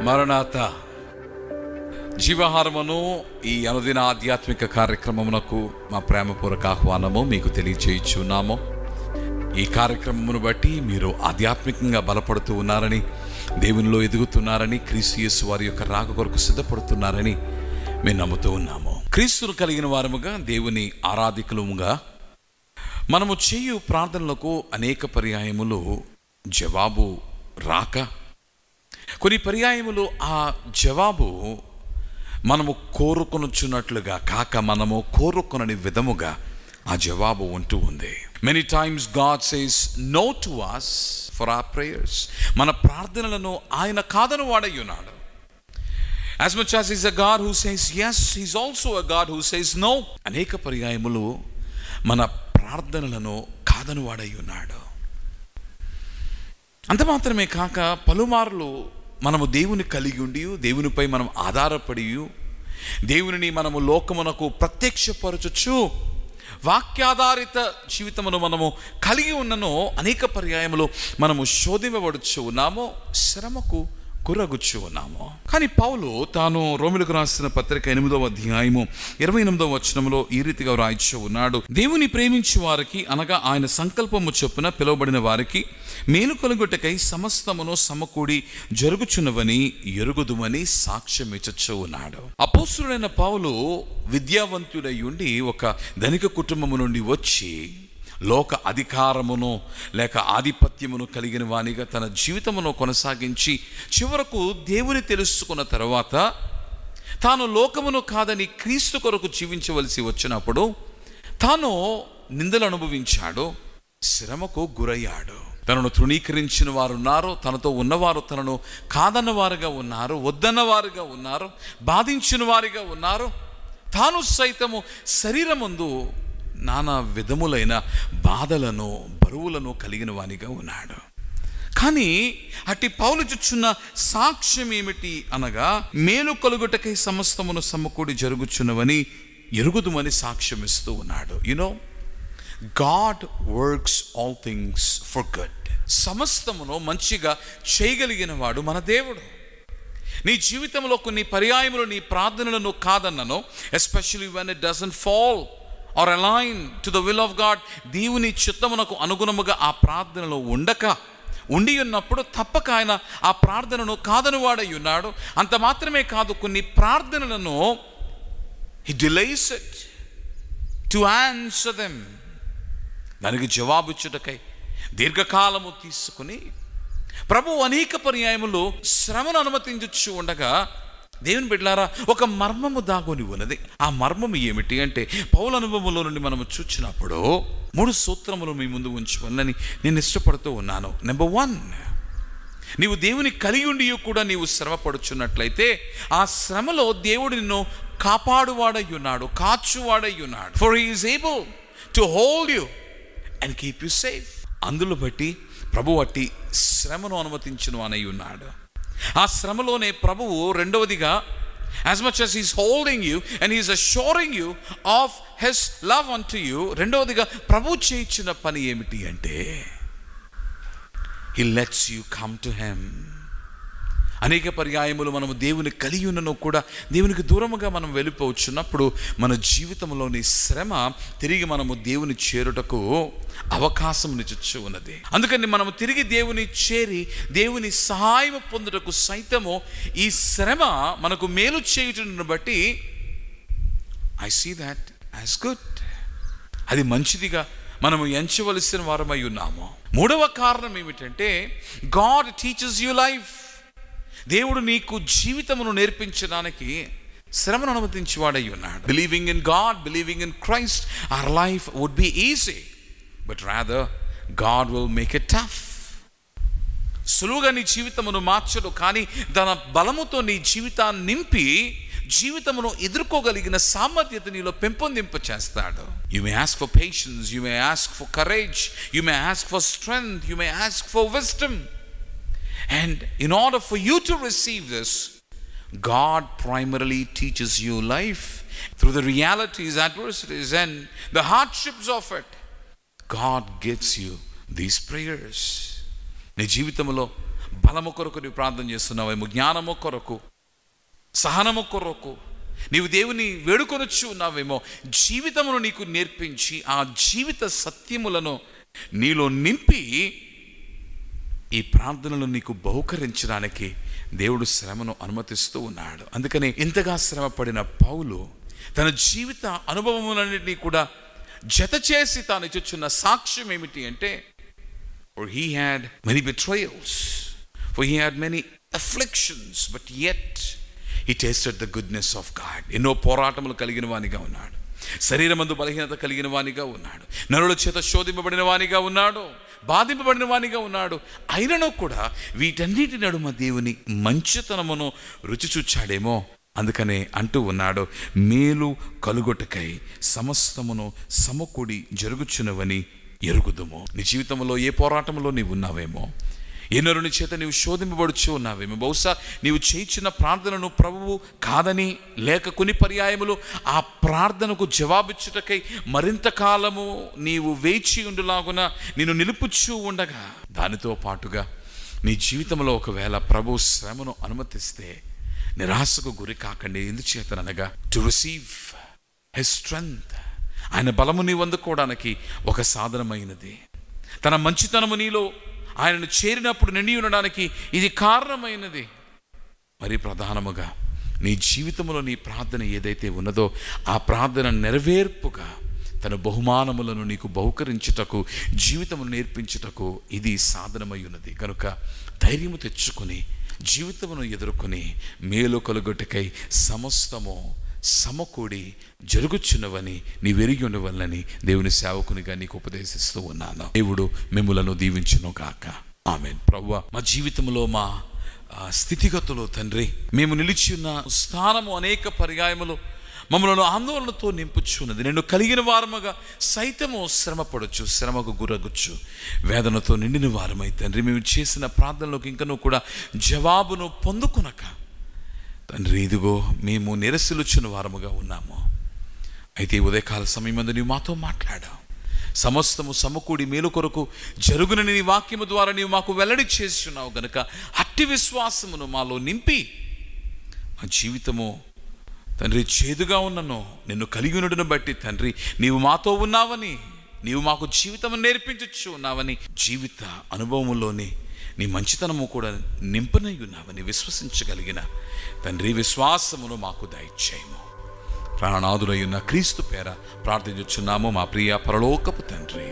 మరణాత జీవహారమును ఈ అనుదిన ఆధ్యాత్మిక కార్యక్రమమునకు మా ప్రేమపూర్వక ఆహ్వానము మీకు తెలియచేయుచున్నాము. ఈ కార్యక్రమమును బట్టి మీరు ఆధ్యాత్మికంగా బలపడుతూ ఉన్నారని, దేవునిలో ఎదుగుతున్నారని, క్రీస్తు యేసు వారి యొక్క రాక కొరకు సిద్ధపడుతున్నారని మేము నమ్ముతూ ఉన్నాము. క్రీస్తును కలిగిన వారముగా, దేవుని ఆరాధికులముగా మనము చేయు ప్రార్థనలకు అనేక పర్యాయములు జవాబు రాక, కొన్ని పర్యాయములు ఆ జవాబు మనము కోరుకొనుచున్నట్లుగా కాక, మనము కోరుకొనని విధముగా ఆ జవాబు ఉంటూ ఉంది. Many times God says no to us for our prayers. మన ప్రార్థనలను ఆయన కాదని వాడై ఉన్నాడు. As much as he's a God who says yes, he's also a God who says no. అనేక పర్యాయములు మన ప్రార్థనలను కాదని వాడై ఉన్నాడు. అంత మాత్రమే కాక, పలుమార్లు మనము దేవుని కలిగి ఉండి, దేవునిపై మనం ఆధారపడి, దేవునిని మనము లోకమునకు ప్రత్యక్షపరచుచు వాక్యాధారిత జీవితమును మనము కలిగి ఉన్నను అనేక పర్యాయములు మనము శోధింపబడుచు ఉన్నాము, శ్రమకు గురగుచ్చు ఉన్నాము. కానీ పౌలు తాను రోమిలకు రాసిన పత్రిక 8వ అధ్యాయము 28వ వచనంలో ఈ రీతిగా రాయిచూ ఉన్నాడు. దేవుని ప్రేమించు వారికి, అనగా ఆయన సంకల్పము చొప్పున పిలువబడిన వారికి మేలు కలుగుటకై సమస్తమును సమకూడి జరుగుచున్నవని ఎరుగుదుమని సాక్ష్యం ఇచ్చచ్చు ఉన్నాడు. అపోస్తలుడైన పౌలు విద్యావంతుడై ఉండి ఒక ధనిక కుటుంబము నుండి వచ్చి లోక అధికారమును లేక ఆధిపత్యమును కలిగిన వానిగా తన జీవితమును కొనసాగించి చివరకు దేవుని తెలుసుకున్న తర్వాత తాను లోకమును కాదని క్రీస్తు కొరకు జీవించవలసి వచ్చినప్పుడు తాను నిందలు అనుభవించాడు, శ్రమకు గురయ్యాడు. తనను తృణీకరించిన వారు ఉన్నారు, తనతో ఉన్నవారు తనను కాదన్న వారుగా ఉన్నారు, వద్దన్న వారుగా ఉన్నారు, బాధించిన వారిగా ఉన్నారు. తాను సైతము శరీరమందు నానా విధములైన బాధలను, బరువులను కలిగిన వానిగా ఉన్నాడు. కానీ అట్టి పౌలు చూచున్న సాక్ష్యం ఏమిటి అనగా, మేలు కలుగుటకై సమస్తమును సమకూడి జరుగుచున్నవని ఎరుగుదుమని సాక్ష్యం ఇస్తూ ఉన్నాడు. You know, God works all things for good. సమస్తమును మంచిగా చేయగలిగిన వాడు మన దేవుడు. నీ జీవితంలో కొన్ని పర్యాయములు నీ ప్రార్థనలను కాదన్నను, especially when it doesn't fall or align to the will of God, దేవుని చిత్తమునకు అనుగుణముగా ఆ ప్రార్థనలో ఉండి ఉన్నప్పుడు తప్పక ఆయన ఆ ప్రార్థనను కాదని వాడై ఉన్నాడు. అంత మాత్రమే కాదు, కొన్ని ప్రార్థనలను he delays it to answer them. దానికి జవాబు ఇచ్చుటకై దీర్ఘకాలము తీసుకుని ప్రభు అనేక పర్యాయములు శ్రమను అనుమతించు ఉండగా, దేవుని బిడ్డలారా, ఒక మర్మము దాగుని ఉన్నది. ఆ మర్మము ఏమిటి అంటే, పౌలు అనుభవంలో నుండి మనము చూచినప్పుడు 3 సూత్రములు మీ ముందు ఉంచుకోవాలని నేను ఇష్టపడుతూ ఉన్నాను. నెంబర్ 1, నీవు దేవుని కలిగి ఉండి కూడా నీవు శ్రమ పడుచున్నట్లయితే ఆ శ్రమలో దేవుడు నిన్ను కాపాడువాడై ఉన్నాడు, కాచువాడై ఉన్నాడు. For he is able to hold you and keep you safe. అందులో బట్టి ప్రభు అట్టి శ్రమను అనుమతించును అని ఉన్నాడు. ఆ శ్రమలోనే ప్రభువు రెండవదిగా, as much as he's holding you and he's assuring you of his love unto you, రెండవదిగా ప్రభు చేయించిన పని ఏమిటి అంటే, he lets you come to him. అనేక పర్యాయములు మనము దేవుని కలిగి ఉన్నను కూడా దేవునికి దూరముగా మనం వెళ్ళిపోవచ్చున్నప్పుడు మన జీవితంలోని శ్రమ తిరిగి మనము దేవుని చేరుటకు అవకాశం నిచ్చు ఉన్నది. అందుకని మనము తిరిగి దేవుని చేరి దేవుని సహాయం పొందుటకు సైతము ఈ శ్రమ మనకు మేలు చేయుటను బట్టి I see that as good. అది మంచిదిగా మనము ఎంచవలసిన వారమై ఉన్నాము. 3వ కారణం ఏమిటంటే, గాడ్ టీచర్స్ యూ లైఫ్. దేవుడు నీకు జీవితమును నేర్పించడానికి శ్రమను అనుమతించేవాడై ఉన్నాడు. Believing in God, believing in Christ, our life would be easy, but rather God will make it tough. సులువుగా నీ జీవితమును మార్చడు, కానీ తన బలముతో నీ జీవితాన్ని నింపి జీవితమును ఎదుర్కోగలిగిన సామర్థ్యత నీలో పెంపొందింప చేస్తాడు. You may ask for patience, you may ask for courage, you may ask for strength, you may ask for wisdom. And in order for you to receive this, God primarily teaches you life through the realities, adversities and the hardships of it. God gives you these prayers. నీ జీవితంలో బలము కొరకు నీవు ప్రార్థన చేస్తున్నావేమో, జ్ఞానము కొరకు, సహనము కొరకు నీవు దేవుని వేడుకొనొచ్చు ఉన్నావేమో. జీవితమును నీకు నేర్పించి ఆ జీవిత సత్యములను నీలో నింపి ఈ ప్రార్థనలు నీకు బహుకరించడానికి దేవుడు శ్రమను అనుమతిస్తూ ఉన్నాడు. అందుకని ఇంతగా శ్రమ పడిన పౌలు తన జీవిత అనుభవములన్నింటినీ కూడా జత చేసి తాను ఇచ్చుచున్న సాక్ష్యం ఏమిటి అంటే, for he had many betrayals, for he had many afflictions, but yet he tasted the goodness of God. ఎన్నో పోరాటములు కలిగిన వానిగా ఉన్నాడు, శరీరమందు బలహీనత కలిగిన వానిగా ఉన్నాడు, నరుల చేత శోధింపబడిన వానిగా ఉన్నాడు, బాధింపబడిన వానిగా ఉన్నాడు. అయినను కూడా వీటన్నిటి నడుమ దేవుని మంచితనమును రుచి చూచాడేమో. అందుకనే అంటూ ఉన్నాడు, మేలు కలుగొటకై సమస్తమును సమకూడి జరుగుచున్నవని ఎరుగుదుము. నీ జీవితంలో ఏ పోరాటంలో నీవు ఉన్నావేమో, ఏ నరుని చేత నీవు శోధింపబడుచు ఉన్నావేమో. బహుశా నీవు చేయించిన ప్రార్థనను ప్రభువు కాదని, లేక కొన్ని పర్యాయములు ఆ ప్రార్థనకు జవాబిచ్చుటకై మరింత కాలము నీవు వేచి ఉండులాగున నిన్ను నిలుపుచూ ఉండగా, దానితో పాటుగా నీ జీవితంలో ఒకవేళ ప్రభు శ్రమను అనుమతిస్తే నిరాశకు గురి కాకండి. ఎందుచేతనగా టు రిసీవ్ హిస్ స్ట్రెంగ్త్, ఆయన బలము నీవు అందుకోవడానికి ఒక సాధనమైనది. తన మంచితనము నీలో ఆయనను చేరినప్పుడు నిండి ఉండడానికి ఇది కారణమైనది. మరి ప్రధానముగా నీ జీవితంలో నీ ప్రార్థన ఏదైతే ఉన్నదో ఆ ప్రార్థన నెరవేర్పుగా తన బహుమానములను నీకు బహుకరించుటకు, జీవితమును నేర్పించుటకు ఇది సాధనమై ఉన్నది. కనుక ధైర్యము తెచ్చుకొని జీవితమును ఎదుర్కొని మేలు కలుగొట్టకై సమస్తము సమకూడి జరుగుచున్నవని నీ వెరిగి ఉండవల్లని దేవుని సేవకునిగా నీకు ఉపదేశిస్తూ ఉన్నాను. దేవుడు మిమ్ములను దీవించును గాక. ఆమేన్. ప్రభువా, మా జీవితంలో మా స్థితిగతులు తండ్రి, మేము నిలిచి ఉన్న స్థానము అనేక పర్యాయములు మమ్మలను ఆందోళనతో నింపుచున్నది. నేను కలిగిన వారముగా సైతము శ్రమపడచ్చు, శ్రమకు గురగొచ్చు, వేదనతో నిండిన వారమై తండ్రి మేము చేసిన ప్రార్థనలకు ఇంకనూ కూడా జవాబును పొందుకొనక తండ్రి ఇదిగో మేము నిరసిలుచున్న వారముగా ఉన్నాము. అయితే ఉదయకాల సమయమందు నీవు మాతో మాట్లాడావు. సమస్తము సమకూడి మేలు కొరకు జరుగునని నీ వాక్యము ద్వారా నీవు మాకు వెల్లడి చేస్తున్నావు గనుక అట్టి విశ్వాసమును మాలో నింపి మా జీవితము తండ్రి చేదుగా ఉన్నను నిన్ను కలిగి ఉండడం బట్టి తండ్రి నీవు మాతో ఉన్నావని, నీవు మాకు జీవితం నేర్పించచ్చు ఉన్నావని, జీవిత అనుభవములోని నీ మంచితనము కూడా నింపనై ఉన్నావని విశ్వసించగలిగిన తండ్రి విశ్వాసమును మాకు దయచేయము. ప్రాణనాథుడై ఉన్న క్రీస్తు పేర ప్రార్థించుచున్నాము మా ప్రియ పరలోకపు తండ్రి.